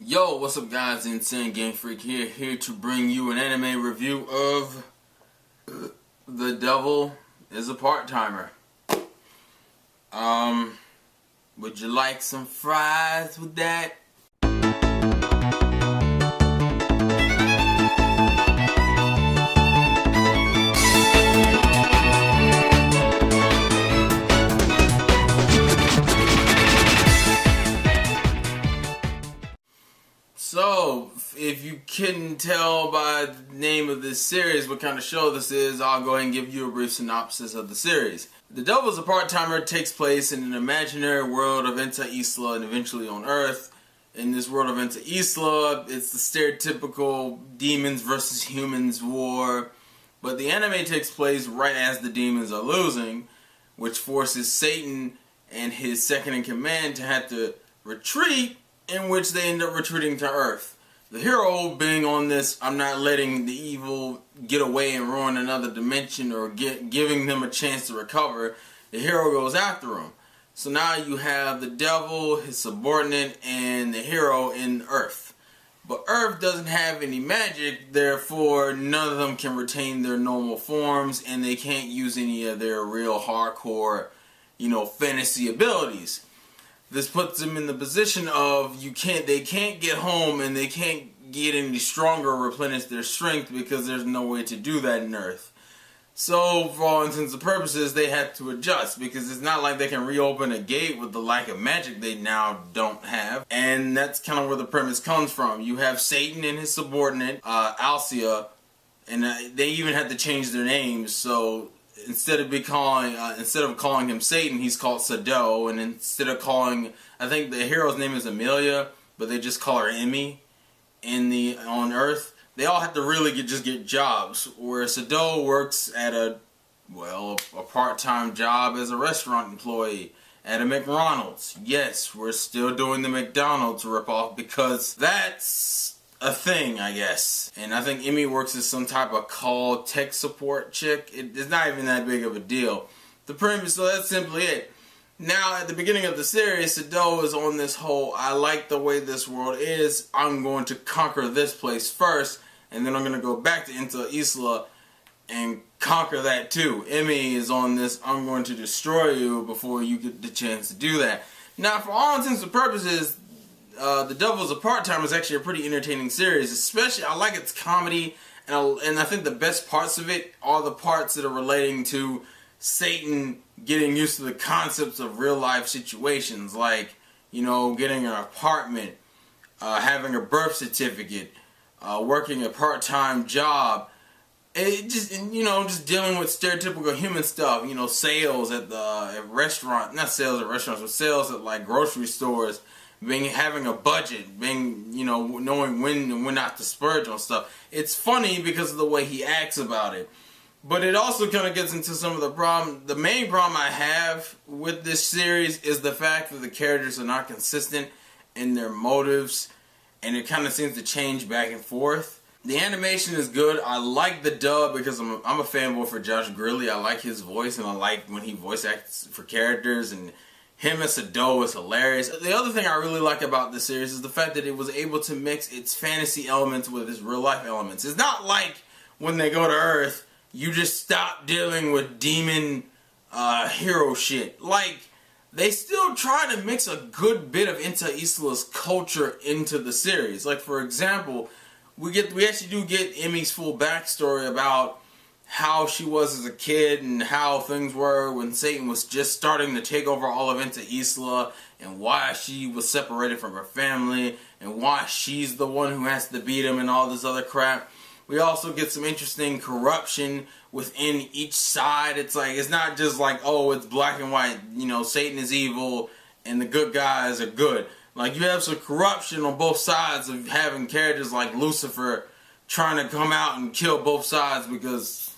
Yo, what's up guys, Insane Game Freak here to bring you an anime review of The Devil is a Part-Timer. Would you like some fries with that? So, if you couldn't tell by the name of this series what kind of show this is, I'll go ahead and give you a brief synopsis of the series. The Devil is a Part-Timer takes place in an imaginary world of Enta Isla and eventually on Earth. In this world of Enta Isla, it's the stereotypical demons versus humans war, but the anime takes place right as the demons are losing, which forces Satan and his second-in-command to have to retreat, in which they end up retreating to Earth. The hero being on this, I'm not letting the evil get away and ruin another dimension or giving them a chance to recover, the hero goes after him. So now you have the devil, his subordinate, and the hero in Earth. But Earth doesn't have any magic, therefore none of them can retain their normal forms and they can't use any of their real hardcore, fantasy abilities. This puts them in the position of they can't get home and they can't get any stronger or replenish their strength because there's no way to do that in Earth. So, for all intents and purposes, they have to adjust because it's not like they can reopen a gate with the lack of magic they now don't have. And that's kind of where the premise comes from. You have Satan and his subordinate, Alcia, and they even had to change their names. So instead of calling him Satan, he's called Sado, and instead of I think the hero's name is Amelia, but they just call her Emmy on Earth. They all have to really just get jobs, where Sado works at a part-time job as a restaurant employee at a McDonald's. Yes, we're still doing the McDonald's ripoff because that's a thing, I guess. And I think Emmy works as some type of call tech support chick. It's not even that big of a deal. The premise, so that's simply it. Now, at the beginning of the series, Sado is on this whole, I like the way this world is, I'm going to conquer this place first, and then I'm going to go back to Enta Isla and conquer that too. Emmy is on this, I'm going to destroy you before you get the chance to do that. Now, for all intents and purposes, The Devil is a Part-Timer is actually a pretty entertaining series. Especially, I like its comedy, and I think the best parts of it are the parts that are relating to Satan getting used to the concepts of real-life situations, like, getting an apartment, having a birth certificate, working a part-time job, just dealing with stereotypical human stuff, sales at restaurants, not sales at restaurants, but sales at like grocery stores, having a budget, knowing when and when not to splurge on stuff. It's funny because of the way he acts about it. But it also kind of gets into some of the problem. The main problem I have with this series is the fact that the characters are not consistent in their motives, and it kind of seems to change back and forth. The animation is good. I like the dub because I'm a fanboy for Josh Grilly. I like his voice, and I like when he voice acts for characters, and him as Sado is hilarious. The other thing I really like about this series is the fact that it was able to mix its fantasy elements with its real life elements. It's not like when they go to Earth, you just stop dealing with demon hero shit. Like, they still try to mix a good bit of Enta Isla's culture into the series. Like, for example, we actually do get Emmy's full backstory about how she was as a kid and how things were when Satan was just starting to take over all of Enta Isla, and why she was separated from her family, and why she's the one who has to beat him and all this other crap. We also get some interesting corruption within each side. It's not just like, oh, it's black and white, Satan is evil and the good guys are good. Like, you have some corruption on both sides of having characters like Lucifer trying to come out and kill both sides, because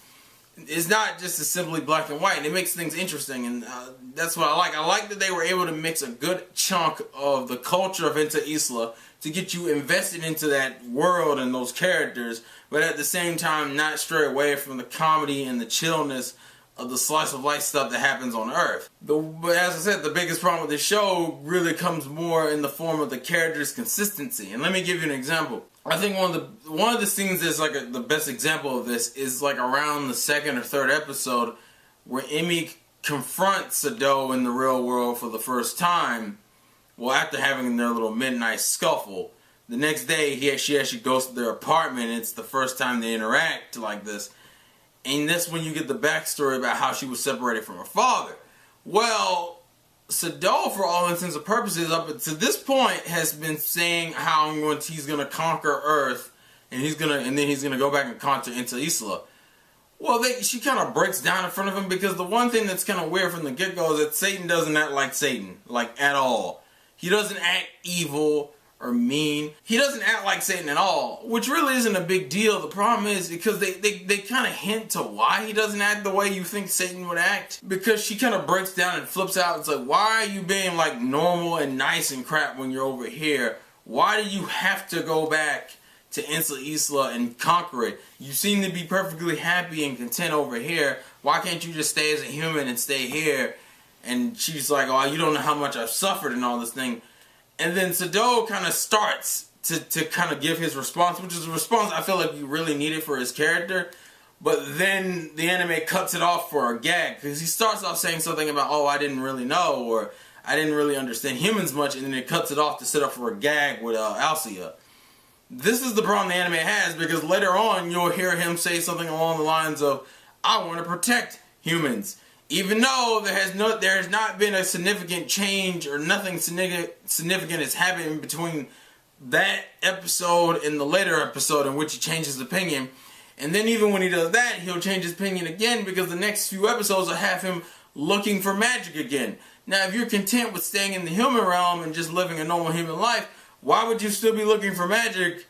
it's not just as simply black and white, and it makes things interesting, and that's what I like. I like that they were able to mix a good chunk of the culture of Enta Isla to get you invested into that world and those characters, but at the same time not stray away from the comedy and the chillness of the slice of life stuff that happens on Earth. But as I said, the biggest problem with this show really comes more in the form of the character's consistency. And let me give you an example. I think one of the scenes that's like the best example of this is like around the second or third episode, where Emmy confronts Sado in the real world for the first time. Well, after having their little midnight scuffle, the next day she actually goes to their apartment. It's the first time they interact like this. And that's when you get the backstory about how she was separated from her father. Well, Sado, for all intents and purposes, up to this point, has been saying how he's going to conquer Earth, and then he's going to go back and conquer into Isla. Well, she kind of breaks down in front of him, because the one thing that's kind of weird from the get-go is that Satan doesn't act like Satan, like at all. He doesn't act evil or mean. He doesn't act like Satan at all, which really isn't a big deal. The problem is because they kind of hint to why he doesn't act the way you think Satan would act, because she kind of breaks down and flips out. It's like, why are you being like normal and nice and crap when you're over here? Why do you have to go back to Isla and conquer it? You seem to be perfectly happy and content over here. Why can't you just stay as a human and stay here? And she's like, oh, you don't know how much I've suffered and all this thing. And then Sado kind of starts to kind of give his response, which is a response I feel like you really needed for his character. But then the anime cuts it off for a gag, because he starts off saying something about, oh, I didn't really know, or I didn't really understand humans much, and then it cuts it off to set up for a gag with Alcia. This is the problem the anime has, because later on you'll hear him say something along the lines of, I want to protect humans. Even though there has not been a significant change, or nothing significant has happened in between that episode and the later episode in which he changes his opinion. And then even when he does that, he'll change his opinion again, because the next few episodes will have him looking for magic again. Now, if you're content with staying in the human realm and just living a normal human life, why would you still be looking for magic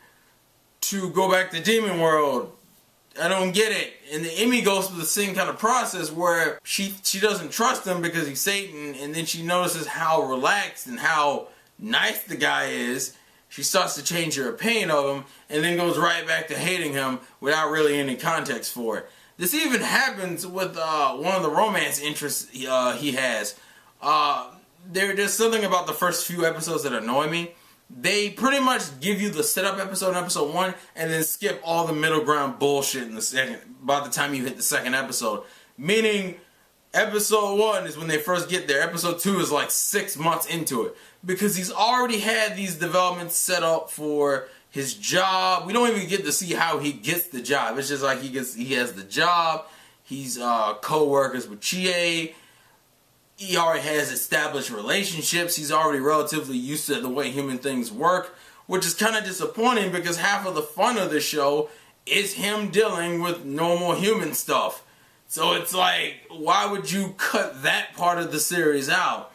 to go back to demon world? I don't get it. And the Emmy goes through the same kind of process where she doesn't trust him because he's Satan, and then she notices how relaxed and how nice the guy is. She starts to change her opinion of him, and then goes right back to hating him without really any context for it. This even happens with one of the romance interests he has. There's something about the first few episodes that annoy me. They pretty much give you the setup episode in episode 1, and then skip all the middle ground bullshit in the second, by the time you hit the second episode. Meaning, episode 1 is when they first get there. Episode 2 is like 6 months into it. Because he's already had these developments set up for his job. We don't even get to see how he gets the job. It's just like he has the job. He's co-workers with Chie. He already has established relationships. He's already relatively used to the way human things work, which is kind of disappointing, because half of the fun of the show is him dealing with normal human stuff. So it's like, why would you cut that part of the series out?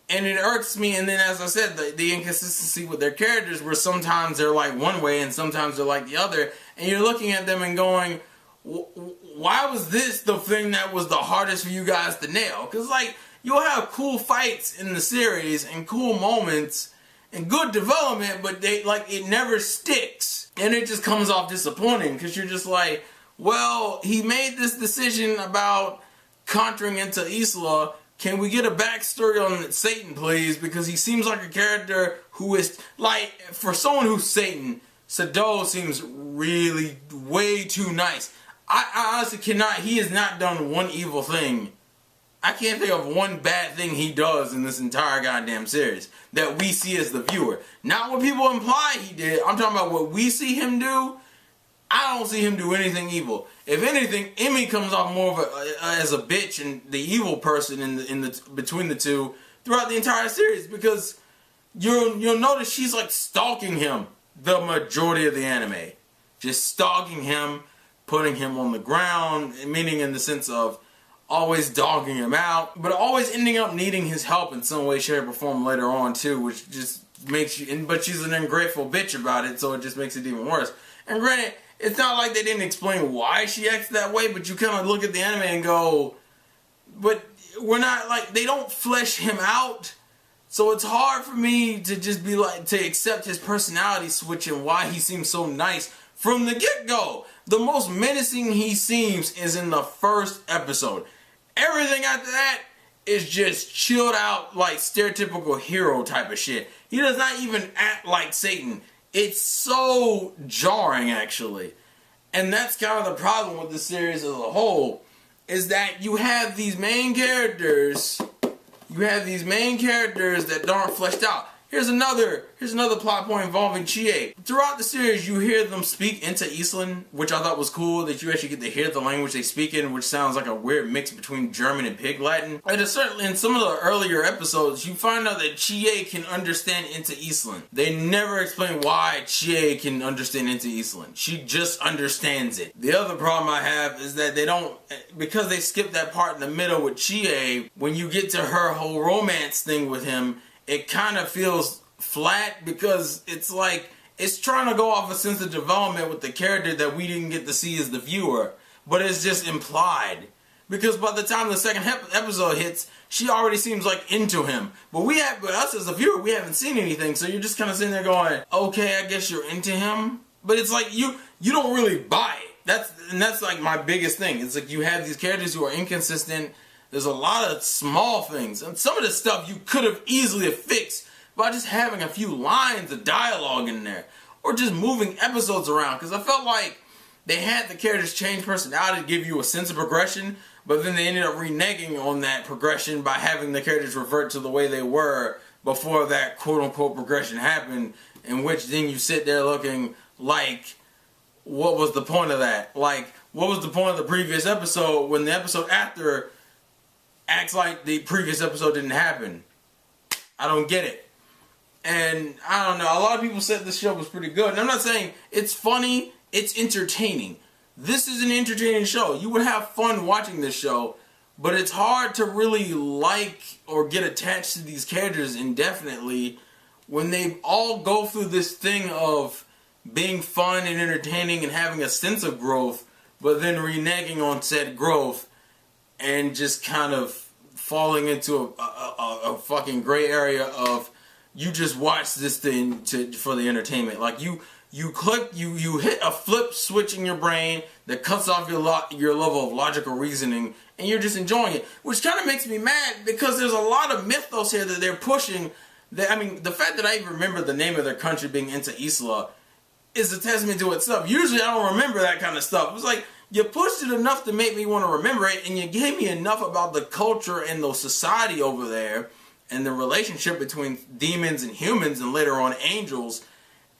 And it irks me. And then, as I said, the inconsistency with their characters, where sometimes they're like one way and sometimes they're like the other. And you're looking at them and going, why was this the thing that was the hardest for you guys to nail? Because, like, you'll have cool fights in the series and cool moments and good development, but it never sticks. And it just comes off disappointing, because you're just like, well, he made this decision about conquering into Isla. Can we get a backstory on Satan, please? Because he seems like a character who is, like, for someone who's Satan, Sado seems really way too nice. I honestly cannot, he has not done one evil thing. I can't think of one bad thing he does in this entire goddamn series that we see as the viewer. Not what people imply he did. I'm talking about what we see him do. I don't see him do anything evil. If anything, Emmy comes off more of as a bitch and the evil person in the between the two throughout the entire series, because you'll notice she's like stalking him the majority of the anime. Just stalking him, putting him on the ground, meaning in the sense of always dogging him out, but always ending up needing his help in some way, shape, or form later on too, which just makes you, but she's an ungrateful bitch about it, so it just makes it even worse. And granted, it's not like they didn't explain why she acts that way, but you kind of look at the anime and go, but we're not, like, they don't flesh him out, so it's hard for me to just be like, to accept his personality switch and why he seems so nice from the get-go. The most menacing he seems is in the first episode. Everything after that is just chilled out, like stereotypical hero type of shit. He does not even act like Satan. It's so jarring, actually. And that's kind of the problem with the series as a whole, is that you have these main characters, that aren't fleshed out. Here's another plot point involving Chie. Throughout the series, you hear them speak into Island, which I thought was cool, that you actually get to hear the language they speak in, which sounds like a weird mix between German and Pig Latin. And certainly in some of the earlier episodes, you find out that Chie can understand into Island. They never explain why Chie can understand into Island. She just understands it. The other problem I have is that they don't, because they skip that part in the middle with Chie, when you get to her whole romance thing with him, it kind of feels flat, because it's like it's trying to go off a sense of development with the character that we didn't get to see as the viewer, but it's just implied. Because by the time the second episode hits, she already seems like into him. But us as a viewer, we haven't seen anything, so you're just kind of sitting there going, okay, I guess you're into him. But it's like you don't really buy it. That's like my biggest thing. It's like you have these characters who are inconsistent. There's a lot of small things, and some of the stuff you could have easily fixed by just having a few lines of dialogue in there, or just moving episodes around, because I felt like they had the characters change personality to give you a sense of progression, but then they ended up reneging on that progression by having the characters revert to the way they were before that quote-unquote progression happened, in which then you sit there looking like, what was the point of that? Like, what was the point of the previous episode when the episode after acts like the previous episode didn't happen? I don't get it. And I don't know, a lot of people said this show was pretty good. And I'm not saying it's funny, it's entertaining. This is an entertaining show. You would have fun watching this show, but it's hard to really like or get attached to these characters indefinitely when they all go through this thing of being fun and entertaining and having a sense of growth, but then reneging on said growth and just kind of falling into a fucking gray area of, you just watch this thing for the entertainment. Like you hit a flip switch in your brain that cuts off your level of logical reasoning, and you're just enjoying it, which kind of makes me mad, because there's a lot of mythos here that they're pushing. That, I mean, the fact that I even remember the name of their country being into Isla is a testament to itself. Usually I don't remember that kind of stuff. It's like, you pushed it enough to make me want to remember it, and you gave me enough about the culture and the society over there, and the relationship between demons and humans, and later on angels,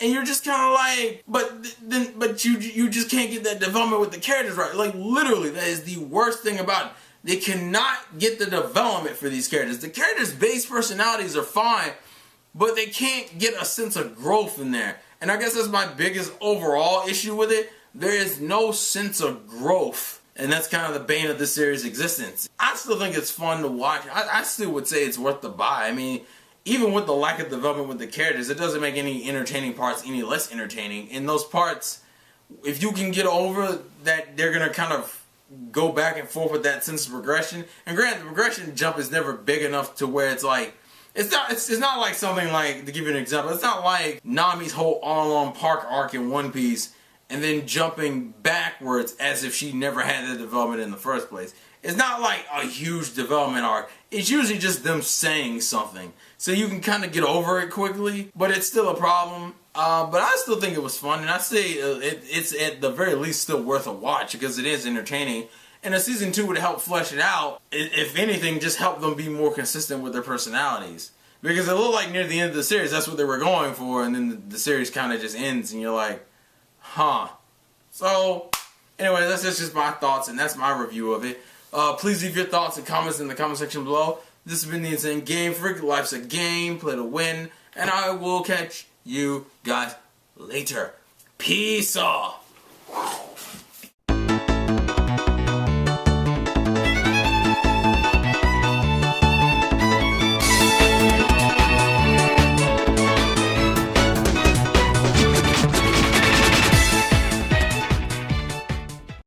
and you're just kind of like, but you just can't get that development with the characters right. Like, literally, that is the worst thing about it. They cannot get the development for these characters. The characters' base personalities are fine, but they can't get a sense of growth in there. And I guess that's my biggest overall issue with it. There is no sense of growth, and that's kind of the bane of this series' existence. I still think it's fun to watch. I still would say it's worth the buy. I mean, even with the lack of development with the characters, it doesn't make any entertaining parts any less entertaining. In those parts, if you can get over that they're going to kind of go back and forth with that sense of progression, and granted, the progression jump is never big enough to where it's like, it's not like something like, to give you an example, it's not like Nami's whole Arlong Park arc in One Piece, and then jumping backwards as if she never had that development in the first place. It's not like a huge development arc. It's usually just them saying something. So you can kind of get over it quickly, but it's still a problem. But I still think it was fun, and I say it's at the very least still worth a watch, because it is entertaining. And a season 2 would help flesh it out. If anything, just help them be more consistent with their personalities. Because it looked like near the end of the series, that's what they were going for, and then the series kind of just ends, and you're like, huh. So, anyway, that's just my thoughts, and that's my review of it. Please leave your thoughts and comments in the comment section below. This has been the Insane Game Freak. Life's a game, play to win, and I will catch you guys later. Peace off.